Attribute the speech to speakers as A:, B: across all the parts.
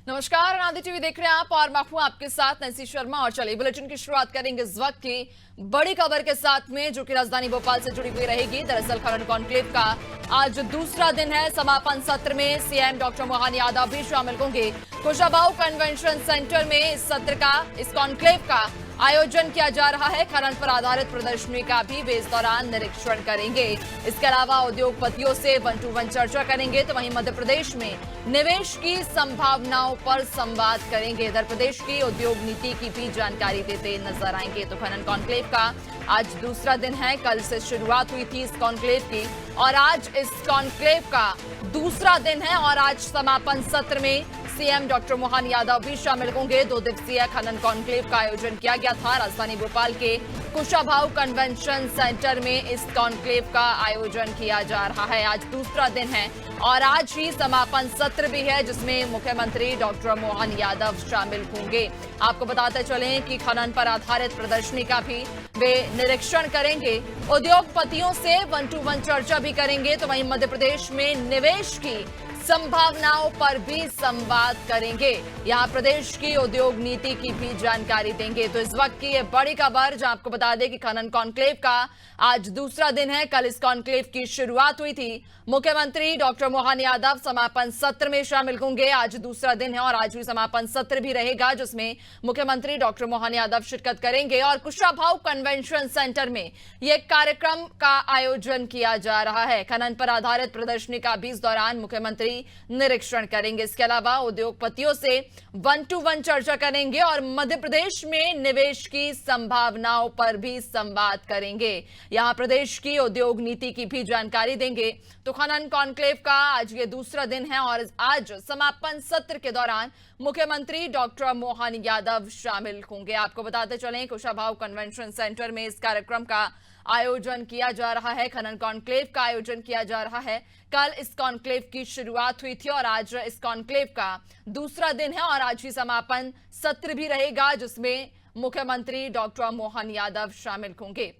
A: नमस्कार, आनंद टीवी देख रहे हैं आप और मैं हूं आपके साथ नैन्सी शर्मा। और चलिए बुलेटिन की शुरुआत करेंगे इस वक्त की बड़ी खबर के साथ में, जो कि राजधानी भोपाल से जुड़ी हुई रहेगी। दरअसल खनन कॉन्क्लेव का आज दूसरा दिन है। समापन सत्र में सीएम डॉक्टर मोहन यादव भी शामिल होंगे। कुशाभाऊ कन्वेंशन सेंटर में इस सत्र का, इस कॉन्क्लेव का आयोजन किया जा रहा है। खनन पर आधारित प्रदर्शनी का भी वे इस दौरान निरीक्षण करेंगे। इसके अलावा उद्योगपतियों से 1 to 1 चर्चा करेंगे, तो वहीं मध्य प्रदेश में निवेश की संभावनाओं पर संवाद करेंगे। इधर प्रदेश की उद्योग नीति की भी जानकारी देते नजर आएंगे। तो खनन कॉन्क्लेव का आज दूसरा दिन है। कल से शुरुआत हुई थी इस कॉन्क्लेव की और आज इस कॉन्क्लेव का दूसरा दिन है। और आज समापन सत्र में सीएम डॉक्टर मोहन यादव भी शामिल होंगे। 2 दिवसीय खनन कॉन्क्लेव का आयोजन किया गया था राजधानी भोपाल के कुशाभाऊ कन्वेंशन सेंटर में। इस कॉन्क्लेव का आयोजन किया जा रहा है। आज दूसरा दिन है और आज ही समापन सत्र भी है, जिसमें मुख्यमंत्री डॉक्टर मोहन यादव शामिल होंगे। आपको बताते चलें कि खनन पर आधारित प्रदर्शनी का भी वे निरीक्षण करेंगे। उद्योगपतियों से 1 to 1 चर्चा भी करेंगे। तो वहीं मध्य प्रदेश में निवेश की संभावनाओं पर भी संवाद करेंगे। यहां प्रदेश की उद्योग नीति की भी जानकारी देंगे। तो इस वक्त की ये बड़ी खबर, जहां आपको बता दें कि खनन कॉन्क्लेव का आज दूसरा दिन है। कल इस कॉन्क्लेव की शुरुआत हुई थी। मुख्यमंत्री डॉक्टर मोहन यादव समापन सत्र में शामिल होंगे। आज दूसरा दिन है और आज भी समापन सत्र भी रहेगा, जिसमें मुख्यमंत्री डॉक्टर मोहन यादव शिरकत करेंगे। और कुशाभाऊ कन्वेंशन सेंटर में यह कार्यक्रम का आयोजन किया जा रहा है। खनन पर आधारित प्रदर्शनी का भी इस दौरान मुख्यमंत्री निरीक्षण करेंगे। इसके अलावा उद्योगपतियों से 1 to 1 चर्चा करेंगे और मध्य प्रदेश में निवेश की संभावनाओं पर भी संवाद करेंगे। यहां प्रदेश की उद्योग नीति की भी जानकारी देंगे। तो खनन कॉन्क्लेव का आज ये दूसरा दिन है और आज समापन सत्र के दौरान मुख्यमंत्री डॉक्टर मोहन यादव शामिल होंगे। आपको बताते चलें, कुशाभाऊ कन्वेंशन सेंटर में इस कार्यक्रम का आयोजन किया जा रहा है। खनन कॉन्क्लेव का आयोजन किया जा रहा है। कल इस कॉन्क्लेव की शुरुआत हुई थी और आज इस कॉन्क्लेव का दूसरा दिन है और आज ही समापन सत्र भी रहेगा, जिसमें मुख्यमंत्री डॉक्टर मोहन यादव शामिल होंगे।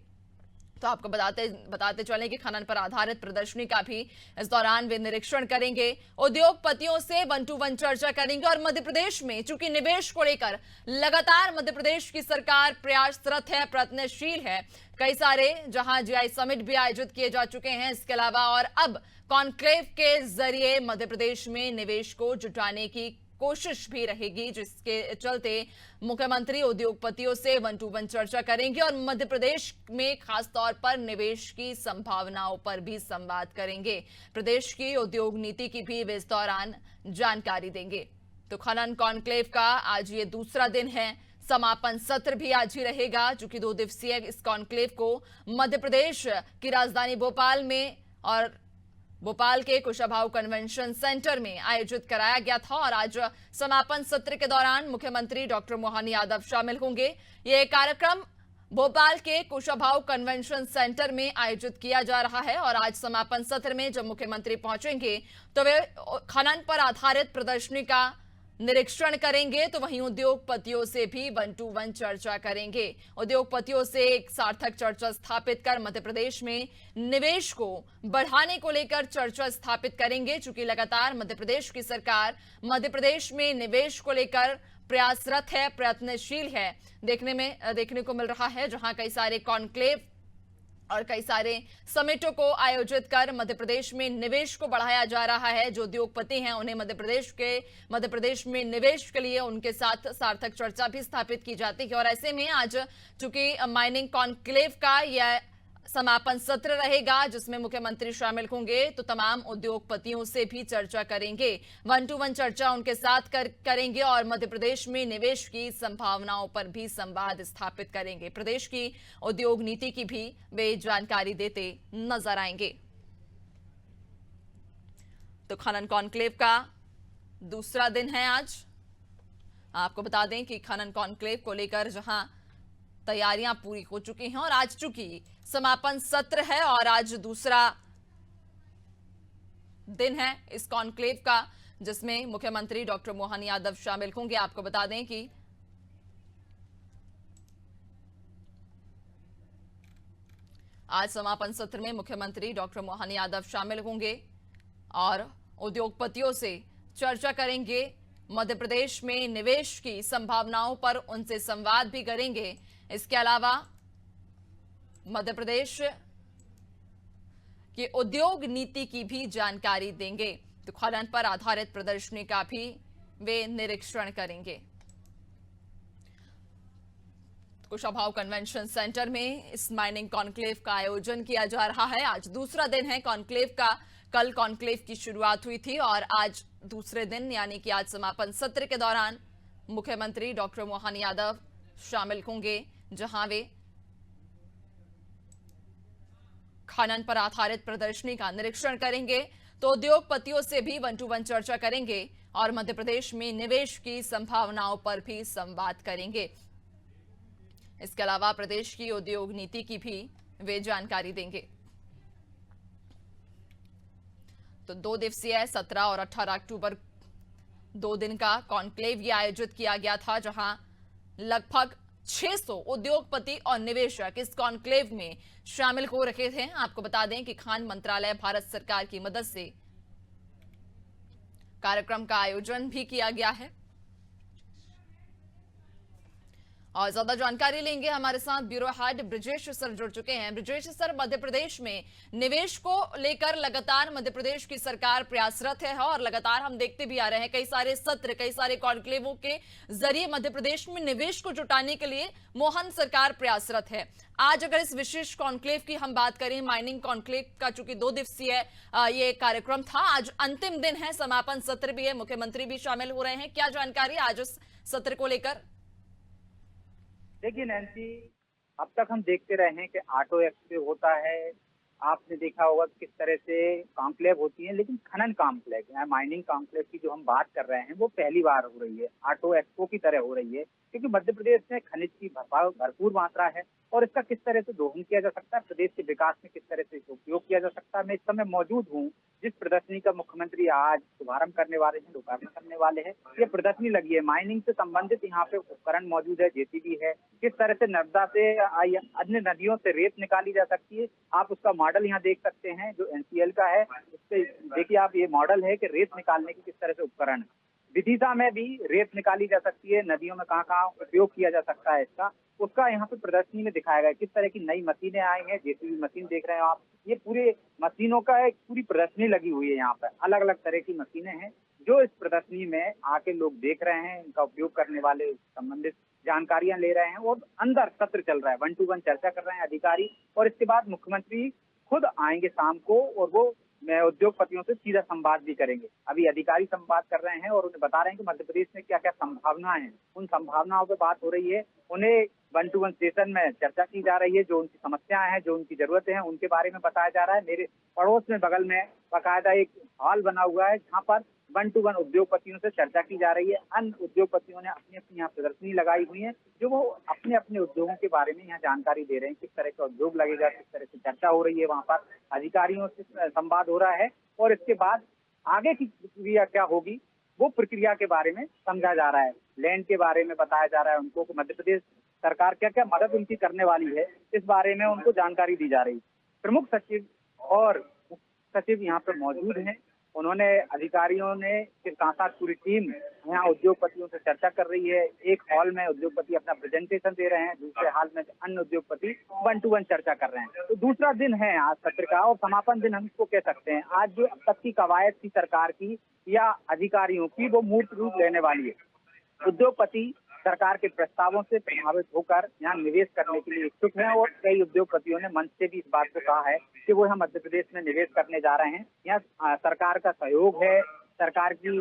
A: तो आपको बताते चलें कि खनन पर आधारित प्रदर्शनी का भी इस दौरान वे निरीक्षण करेंगे। उद्योगपतियों से 1 to 1 चर्चा करेंगे। और मध्य प्रदेश में चूंकि निवेश को लेकर लगातार मध्य प्रदेश की सरकार प्रयासरत है, प्रयत्नशील है। कई सारे जहां जीआई समिट भी आयोजित किए जा चुके हैं। इसके अलावा और अब कॉन्क्लेव के जरिए मध्य प्रदेश में निवेश को जुटाने की कोशिश भी रहेगी, जिसके चलते मुख्यमंत्री उद्योगपतियों से 1 to 1 चर्चा करेंगे और मध्य प्रदेश में खास तौर पर निवेश की संभावनाओं पर भी संवाद करेंगे। प्रदेश की उद्योग नीति की भी वे इस दौरान जानकारी देंगे। तो खनन कॉन्क्लेव का आज ये दूसरा दिन है। समापन सत्र भी आज ही रहेगा, जो कि 2 दिवसीय इस कॉन्क्लेव को मध्य प्रदेश की राजधानी भोपाल में और भोपाल के कुशाभाऊ कन्वेंशन सेंटर में आयोजित कराया गया था। और आज समापन सत्र के दौरान मुख्यमंत्री डॉक्टर मोहन यादव शामिल होंगे। यह कार्यक्रम भोपाल के कुशाभाऊ कन्वेंशन सेंटर में आयोजित किया जा रहा है और आज समापन सत्र में जब मुख्यमंत्री पहुंचेंगे तो वे खनन पर आधारित प्रदर्शनी का निरीक्षण करेंगे। तो वहीं उद्योगपतियों से भी 1 to 1 चर्चा करेंगे। उद्योगपतियों से एक सार्थक चर्चा स्थापित कर मध्य प्रदेश में निवेश को बढ़ाने को लेकर चर्चा स्थापित करेंगे। चूंकि लगातार मध्य प्रदेश की सरकार मध्य प्रदेश में निवेश को लेकर प्रयासरत है, प्रयत्नशील है। देखने को मिल रहा है, जहां कई सारे कॉन्क्लेव और कई सारे समिटों को आयोजित कर मध्य प्रदेश में निवेश को बढ़ाया जा रहा है। जो उद्योगपति हैं उन्हें मध्य प्रदेश में निवेश के लिए उनके साथ सार्थक चर्चा भी स्थापित की जाती है। और ऐसे में आज चूंकि माइनिंग कॉन्क्लेव का यह समापन सत्र रहेगा, जिसमें मुख्यमंत्री शामिल होंगे, तो तमाम उद्योगपतियों से भी चर्चा करेंगे। 1 to 1 चर्चा उनके साथ करेंगे और मध्य प्रदेश में निवेश की संभावनाओं पर भी संवाद स्थापित करेंगे। प्रदेश की उद्योग नीति की भी वे जानकारी देते नजर आएंगे। तो खनन कॉन्क्लेव का दूसरा दिन है आज। आपको बता दें कि खनन कॉन्क्लेव को लेकर जहां तैयारियां पूरी हो चुकी हैं और आज चूंकि समापन सत्र है और आज दूसरा दिन है इस कॉन्क्लेव का, जिसमें मुख्यमंत्री डॉक्टर मोहन यादव शामिल होंगे। आपको बता दें कि आज समापन सत्र में मुख्यमंत्री डॉक्टर मोहन यादव शामिल होंगे और उद्योगपतियों से चर्चा करेंगे मध्य प्रदेश में निवेश की संभावनाओं पर उनसे संवाद भी करेंगे। इसके अलावा मध्य प्रदेश की उद्योग नीति की भी जानकारी देंगे। तो खनन पर आधारित प्रदर्शनी का भी वे निरीक्षण करेंगे। कुशाभाऊ कन्वेंशन सेंटर में इस माइनिंग कॉन्क्लेव का आयोजन किया जा रहा है। आज दूसरा दिन है कॉन्क्लेव का। कल कॉन्क्लेव की शुरुआत हुई थी और आज दूसरे दिन यानी कि आज समापन सत्र के दौरान मुख्यमंत्री डॉक्टर मोहन यादव शामिल होंगे, जहां वे खनन पर आधारित प्रदर्शनी का निरीक्षण करेंगे। तो उद्योगपतियों से भी 1-to-1 चर्चा करेंगे और मध्य प्रदेश में निवेश की संभावनाओं पर भी संवाद करेंगे। इसके अलावा प्रदेश की उद्योग नीति की भी वे जानकारी देंगे। तो 2 दिवसीय 17 और 18 अक्टूबर 2 दिन का कॉन्क्लेव ये आयोजित किया गया था, जहां लगभग 600 उद्योगपति और निवेशक इस कॉन्क्लेव में शामिल हो रहे थे। आपको बता दें कि खान मंत्रालय भारत सरकार की मदद से कार्यक्रम का आयोजन भी किया गया है। और ज्यादा जानकारी लेंगे, हमारे साथ ब्यूरो हेड ब्रिजेश सर जुड़ चुके हैं। ब्रिजेश सर, मध्य प्रदेश में निवेश को लेकर लगातार मध्य प्रदेश की सरकार प्रयासरत है और लगातार हम देखते भी आ रहे हैं कई सारे सत्र, कई सारे कॉन्क्लेवों के जरिए मध्य प्रदेश में निवेश को जुटाने के लिए मोहन सरकार प्रयासरत है। आज अगर इस विशेष कॉन्क्लेव की हम बात करें, माइनिंग कॉन्क्लेव का चूंकि 2 दिवसीय ये कार्यक्रम था, आज अंतिम दिन है, समापन सत्र भी है, मुख्यमंत्री भी शामिल हो रहे हैं। क्या जानकारी आज इस सत्र को लेकर?
B: देखिए नैन्सी, अब तक हम देखते रहे हैं कि ऑटो एक्सपो होता है, आपने देखा होगा किस तरह से कॉन्क्लेव होती है, लेकिन खनन कॉन्क्लेव या माइनिंग कॉन्क्लेव की जो हम बात कर रहे हैं वो पहली बार हो रही है, ऑटो एक्सपो की तरह हो रही है। क्योंकि मध्य प्रदेश में खनिज की भरपूर मात्रा है और इसका किस तरह से दोहन किया जा सकता है, प्रदेश के विकास में किस तरह से उपयोग किया जा सकता है। मैं इस समय मौजूद हूँ जिस प्रदर्शनी का मुख्यमंत्री आज शुभारंभ करने वाले हैं, लोकार्पण करने वाले हैं। ये प्रदर्शनी लगी है, माइनिंग से संबंधित यहाँ पे उपकरण मौजूद है, जेसीबी है, किस तरह से नर्मदा से अन्य नदियों से रेत निकाली जा सकती है। आप उसका मॉडल यहाँ देख सकते हैं जो एनसीएल का है, उससे देखिए आप, ये मॉडल है कि रेत निकालने की किस तरह से उपकरण है। विदिशा में भी रेत निकाली जा सकती है, नदियों में कहाँ कहाँ उपयोग किया जा सकता है इसका, उसका यहाँ पे प्रदर्शनी में दिखाया गया है। किस तरह की नई मशीनें आई हैं, जेसीबी मशीन देख रहे हैं आप, ये पूरे मशीनों का एक पूरी प्रदर्शनी लगी हुई है। यहाँ पर अलग अलग तरह की मशीनें हैं जो इस प्रदर्शनी में आके लोग देख रहे हैं, इनका उपयोग करने वाले संबंधित जानकारियां ले रहे हैं और अंदर सत्र चल रहा है, 1-to-1 चर्चा कर रहे हैं अधिकारी। और इसके बाद मुख्यमंत्री खुद आएंगे शाम को और वो उद्योगपतियों से सीधा संवाद भी करेंगे। अभी अधिकारी संवाद कर रहे हैं और उन्हें बता रहे हैं कि मध्य प्रदेश में क्या क्या संभावनाएं हैं, उन संभावनाओं पर बात हो रही है। उन्हें 1-to-1 सेशन में चर्चा की जा रही है, जो उनकी समस्याएं हैं, जो उनकी जरूरतें हैं, उनके बारे में बताया जा रहा है। मेरे पड़ोस में बगल में बाकायदा एक हॉल बना हुआ है जहाँ पर 1-to-1 उद्योगपतियों से चर्चा की जा रही है। अन्य उद्योगपतियों ने अपनी अपनी यहाँ प्रदर्शनी लगाई हुई है, जो वो अपने अपने उद्योगों के बारे में यहाँ जानकारी दे रहे हैं, किस तरह का उद्योग लगेगा, किस तरह से चर्चा हो रही है, वहाँ पर अधिकारियों से संवाद हो रहा है। और इसके बाद आगे की प्रक्रिया क्या होगी, वो प्रक्रिया के बारे में समझा जा रहा है, लैंड के बारे में बताया जा रहा है उनको, मध्य प्रदेश सरकार क्या क्या मदद उनकी करने वाली है, इस बारे में उनको जानकारी दी जा रही है। प्रमुख सचिव और मुख्य सचिव यहाँ पर मौजूद हैं, उन्होंने अधिकारियों ने के साथ साथ पूरी टीम यहाँ उद्योगपतियों से चर्चा कर रही है। एक हॉल में उद्योगपति अपना प्रेजेंटेशन दे रहे हैं, दूसरे हॉल में अन्य उद्योगपति 1-to-1 चर्चा कर रहे हैं। तो दूसरा दिन है आज सत्र का और समापन दिन हम इसको कह सकते हैं। आज जो अब तक की कवायद थी सरकार की या अधिकारियों की, वो मूर्त रूप लेने वाली है। उद्योगपति सरकार के प्रस्तावों से प्रभावित होकर यहाँ निवेश करने के लिए इच्छुक हैं और कई उद्योगपतियों ने मंच से भी इस बात को कहा है कि वो यहाँ मध्य प्रदेश में निवेश करने जा रहे हैं। यहाँ सरकार का सहयोग है, सरकार की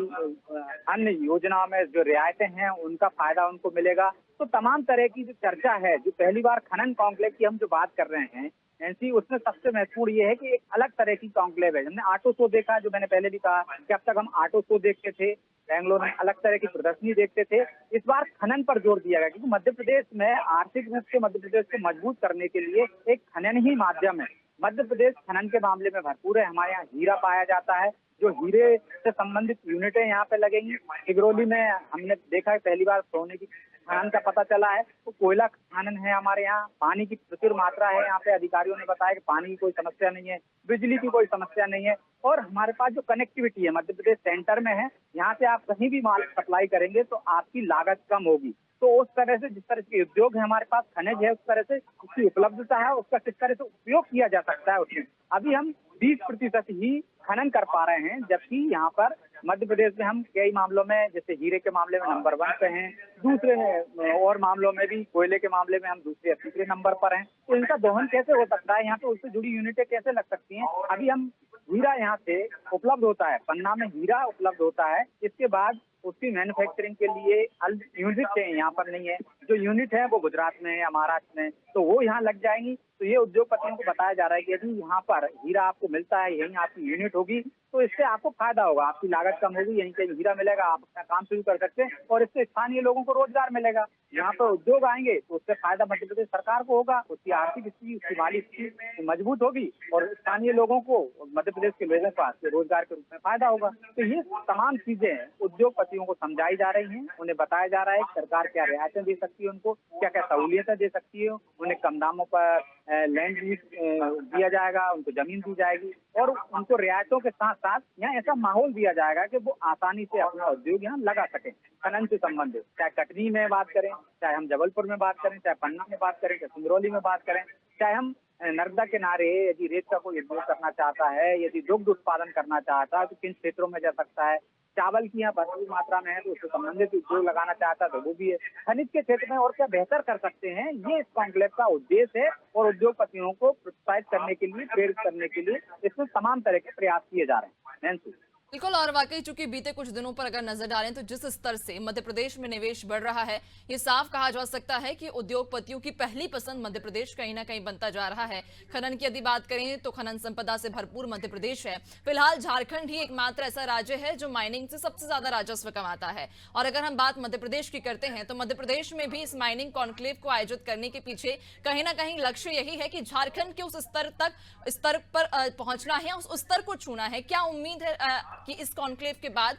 B: अन्य योजनाओं में जो रियायतें हैं उनका फायदा उनको मिलेगा। तो तमाम तरह की जो चर्चा है, जो पहली बार खनन कॉन्क्लेव की हम जो बात कर रहे हैं एनसी, उसमें सबसे महत्वपूर्ण ये है कि एक अलग तरह की कॉन्क्लेव है। हमने ऑटो शो देखा, जो मैंने पहले भी कहा कि अब तक हम ऑटो शो देखते थे, बेंगलोर में अलग तरह की प्रदर्शनी देखते थे। इस बार खनन पर जोर दिया गया क्योंकि मध्य प्रदेश में आर्थिक रूप से मध्य प्रदेश को मजबूत करने के लिए एक खनन ही माध्यम है। मध्य प्रदेश खनन के मामले में भरपूर है, हमारे यहाँ हीरा पाया जाता है, जो हीरे से संबंधित यूनिटें यहाँ पे लगेंगी। सिगरौली में हमने देखा है पहली बार सोने की खनन का पता चला है, वो कोयला खनन है हमारे यहाँ, पानी की प्रचुर मात्रा है यहाँ पे। अधिकारियों ने बताया कि पानी की कोई समस्या नहीं है, बिजली की कोई समस्या नहीं है, और हमारे पास जो कनेक्टिविटी है मध्य प्रदेश सेंटर में है, यहाँ से आप कहीं भी माल सप्लाई करेंगे तो आपकी लागत कम होगी। तो उस तरह से जिस तरह के उद्योग है हमारे पास, खनिज है, उस तरह से उसकी उपलब्धता है, उसका किस तरह से उपयोग किया जा सकता है उसमें। अभी हम 20% ही खनन कर पा रहे हैं, जबकि यहाँ पर मध्य प्रदेश में हम कई मामलों में, जैसे हीरे के मामले में नंबर 1 पे हैं, दूसरे और मामलों में भी कोयले के मामले में हम दूसरे या तीसरे नंबर पर हैं। तो इनका दोहन कैसे हो सकता है, यहाँ पे उससे जुड़ी यूनिटें कैसे लग सकती हैं। अभी हम हीरा यहाँ से उपलब्ध होता है, पन्ना में हीरा उपलब्ध होता है, इसके बाद उसकी मैन्युफैक्चरिंग के लिए यूनिट है यहाँ पर नहीं है। जो यूनिट है वो गुजरात में है, महाराष्ट्र में, तो वो यहाँ लग जाएंगी। तो ये उद्योगपतियों को बताया जा रहा है कि यदि यहाँ पर हीरा आपको मिलता है, यहीं आपकी यूनिट होगी, तो इससे आपको फायदा होगा, आपकी लागत कम होगी, यहीं कहीं हीरा मिलेगा, आप अपना काम शुरू कर सकते हैं और इससे स्थानीय लोगों को रोजगार मिलेगा। यहाँ पर उद्योग आएंगे तो उससे फायदा मध्य प्रदेश सरकार को होगा, उसकी आर्थिक स्थिति, उसकी माली स्थिति मजबूत होगी और स्थानीय लोगों को, मध्य प्रदेश के लोगों को रोजगार के रूप में फायदा होगा। तो ये तमाम चीजें उद्योगपतियों को समझाई जा रही हैं, उन्हें बताया जा रहा है कि सरकार क्या रियायतें दे सकती है, उनको क्या क्या सहूलियतें दे सकती है, उन्हें कम दामों पर लैंड लीज दिया जाएगा, उनको जमीन दी जाएगी और उनको रियायतों के साथ साथ यहाँ ऐसा माहौल दिया जाएगा कि वो आसानी से अपना उद्योग यहाँ लगा सकें। खनन से संबंधित, चाहे कटनी में बात करें, चाहे हम जबलपुर में बात करें, चाहे पन्ना में बात करें, चाहे सिंगरौली में बात करें, चाहे हम नर्मदा किनारे यदि रेत का कोई उद्योग करना चाहता है, यदि दुग्ध उत्पादन करना चाहता है तो किन क्षेत्रों में जा सकता है। चावल की यहाँ भरपूर मात्रा में है तो उससे संबंधित उद्योग लगाना चाहता है तो वो भी है। खनिज के क्षेत्र में और क्या बेहतर कर सकते हैं, ये इस कॉन्क्लेव का उद्देश्य है और उद्योगपतियों को प्रोत्साहित करने के लिए, प्रेरित करने के लिए इसमें तमाम तरह के प्रयास किए जा रहे हैं। नैन्सी,
A: बिल्कुल, और वाकई चूंकि बीते कुछ दिनों पर अगर नजर डालें तो जिस स्तर से मध्य प्रदेश में निवेश बढ़ रहा है, ये साफ कहा जा सकता है कि उद्योगपतियों की पहली पसंद मध्य प्रदेश कहीं ना कहीं बनता जा रहा है। खनन की यदि बात करें तो खनन संपदा से भरपूर मध्य प्रदेश है। फिलहाल झारखंड ही एकमात्र ऐसा राज्य है जो माइनिंग से सबसे ज्यादा राजस्व कमाता है। और अगर हम बात मध्य प्रदेश की करते हैं तो मध्य प्रदेश में भी इस माइनिंग कॉन्क्लेव को आयोजित करने के पीछे कहीं ना कहीं लक्ष्य यही है कि झारखंड के उस स्तर पर पहुंचना है, उस स्तर को छूना है। क्या उम्मीद है कि इस कॉन्क्लेव के बाद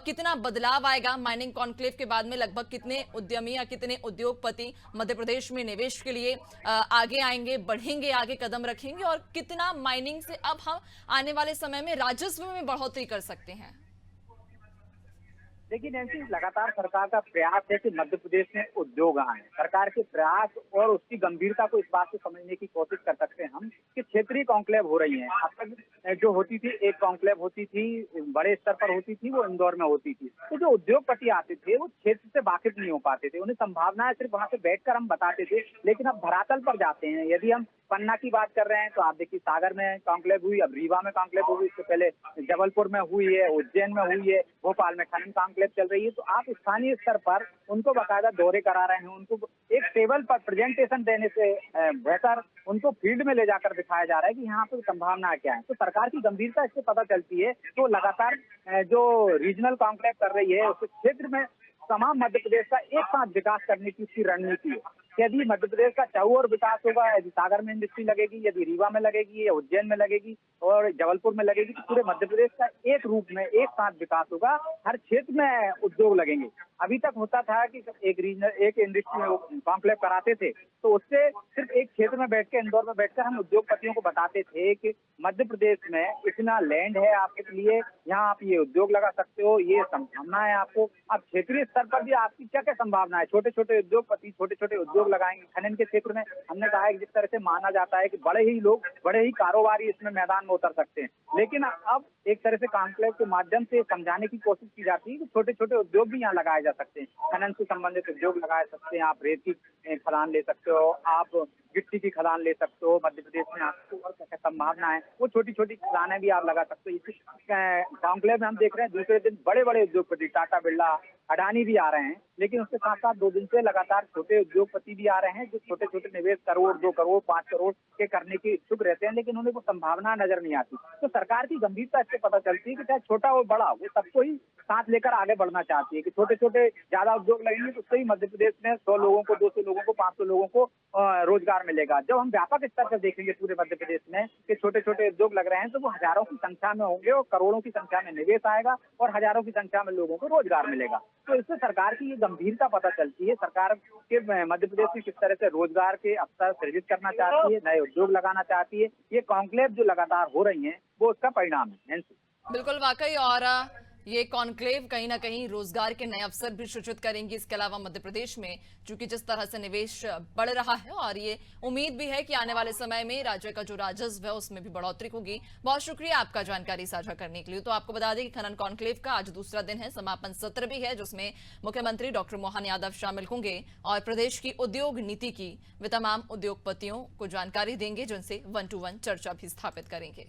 A: कितना बदलाव आएगा? माइनिंग कॉन्क्लेव के बाद में लगभग कितने उद्यमी या कितने उद्योगपति मध्य प्रदेश में निवेश के लिए आगे आएंगे, बढ़ेंगे, आगे कदम रखेंगे, और कितना माइनिंग से अब हम आने वाले समय में राजस्व में बढ़ोतरी कर सकते हैं?
B: देखिए नैन्सी, लगातार सरकार का प्रयास है कि मध्य प्रदेश में उद्योग आए। सरकार के प्रयास और उसकी गंभीरता को इस बात से समझने की कोशिश कर सकते हैं हम कि क्षेत्रीय कॉन्क्लेव हो रही हैं। अब तक जो होती थी, एक कॉन्क्लेव होती थी, बड़े स्तर पर होती थी, वो इंदौर में होती थी। तो जो उद्योगपति आते थे वो क्षेत्र से वाकिफ नहीं हो पाते थे, उन्हें संभावनाएं सिर्फ वहां से बैठकर हम बताते थे। लेकिन अब धरातल पर जाते हैं। यदि हम पन्ना की बात कर रहे हैं तो आप देखिए सागर में कॉन्क्लेव हुई, अब रीवा में कॉन्क्लेव हुई, इससे पहले जबलपुर में हुई है, उज्जैन में हुई है, भोपाल में खनन कॉन्क्लेव चल रही है। तो आप स्थानीय स्तर पर उनको बाकायदा दौरे करा रहे हैं, उनको एक टेबल पर प्रेजेंटेशन देने से बेहतर उनको फील्ड में ले जाकर दिखाया जा रहा है कि यहाँ पर संभावना क्या है। तो सरकार की गंभीरता इससे पता चलती है। तो लगातार जो रीजनल कॉन्क्लेव कर रही है उस क्षेत्र में तमाम मध्य प्रदेश का एक साथ विकास करने की उसकी रणनीति है। यदि मध्य प्रदेश का चारों विकास होगा, यदि सागर में इंडस्ट्री लगेगी, यदि रीवा में लगेगी, या उज्जैन में लगेगी और जबलपुर में लगेगी, तो पूरे मध्य प्रदेश का एक रूप में एक साथ विकास होगा, हर क्षेत्र में उद्योग लगेंगे। अभी तक होता था कि एक रीजनल, एक इंडस्ट्री में कॉन्क्लेव कराते थे तो उससे सिर्फ एक क्षेत्र में बैठ के, इंदौर में बैठकर हम उद्योगपतियों को बताते थे कि मध्य प्रदेश में इतना लैंड है आपके लिए, यहाँ आप ये उद्योग लगा सकते हो, ये संभावना है आपको। अब क्षेत्रीय स्तर पर भी आपकी क्या क्या संभावना है। छोटे छोटे उद्योगपति छोटे छोटे उद्योग लगाएंगे। खनन के क्षेत्र में हमने कहा है कि जिस तरह से माना जाता है कि बड़े ही लोग, बड़े ही कारोबारी इसमें मैदान में उतर सकते हैं, लेकिन अब एक तरह से कॉन्क्लेव के माध्यम से समझाने की कोशिश की जाती है कि छोटे छोटे उद्योग भी यहाँ लगाए जा सकते हैं। खनन से संबंधित उद्योग लगाए सकते हैं, आप रेत की खदान ले सकते हो, आप गिट्टी की खदान ले सकते हो। मध्य प्रदेश में आपको और क्या संभावना है, वो छोटी छोटी खदानें भी आप लगा सकते हो। इसी कॉन्क्लेव में हम देख रहे हैं दूसरे दिन बड़े बड़े उद्योगपति, टाटा बिरला, अडानी भी आ रहे हैं, लेकिन उसके साथ साथ 2 दिन से लगातार छोटे उद्योगपति भी आ रहे हैं जो छोटे छोटे निवेश करोड़, 2 करोड़, 5 करोड़ के करने के इच्छुक रहते हैं, लेकिन उन्हें वो संभावना नजर नहीं आती। तो सरकार की गंभीरता इससे पता चलती है कि चाहे छोटा हो बड़ा, वो सबको ही साथ लेकर आगे बढ़ना चाहती है कि छोटे छोटे ज्यादा उद्योग लगेंगे तो उससे ही मध्य प्रदेश में 100 लोगों को, 200 लोगों को, 500 लोगों को रोजगार मिलेगा। जब हम व्यापक स्तर पर देखेंगे पूरे मध्य प्रदेश में के छोटे छोटे उद्योग लग रहे हैं, तो वो हजारों की संख्या में होंगे और करोड़ों की संख्या में निवेश आएगा और हजारों की संख्या में लोगों को रोजगार मिलेगा। तो इससे सरकार की ये गंभीरता पता चलती है। सरकार के मध्य प्रदेश में किस तरह से रोजगार के अवसर सृजित करना चाहती है, नए उद्योग लगाना चाहती है। ये कॉन्क्लेव जो लगातार हो रही है वो उसका परिणाम है। नैन्सी,
A: बिल्कुल वाकई, और ये कॉन्क्लेव कहीं ना कहीं रोजगार के नए अवसर भी सृजित करेंगी। इसके अलावा मध्य प्रदेश में चूंकि जिस तरह से निवेश बढ़ रहा है, और ये उम्मीद भी है कि आने वाले समय में राज्य का जो राजस्व है उसमें भी बढ़ोतरी होगी। बहुत शुक्रिया आपका जानकारी साझा करने के लिए। तो आपको बता दें कि खनन कॉन्क्लेव का आज दूसरा दिन है, समापन सत्र भी है, जिसमें मुख्यमंत्री डॉक्टर मोहन यादव शामिल होंगे और प्रदेश की उद्योग नीति की वे तमाम उद्योगपतियों को जानकारी देंगे, जिनसे 1-to-1 चर्चा भी स्थापित करेंगे।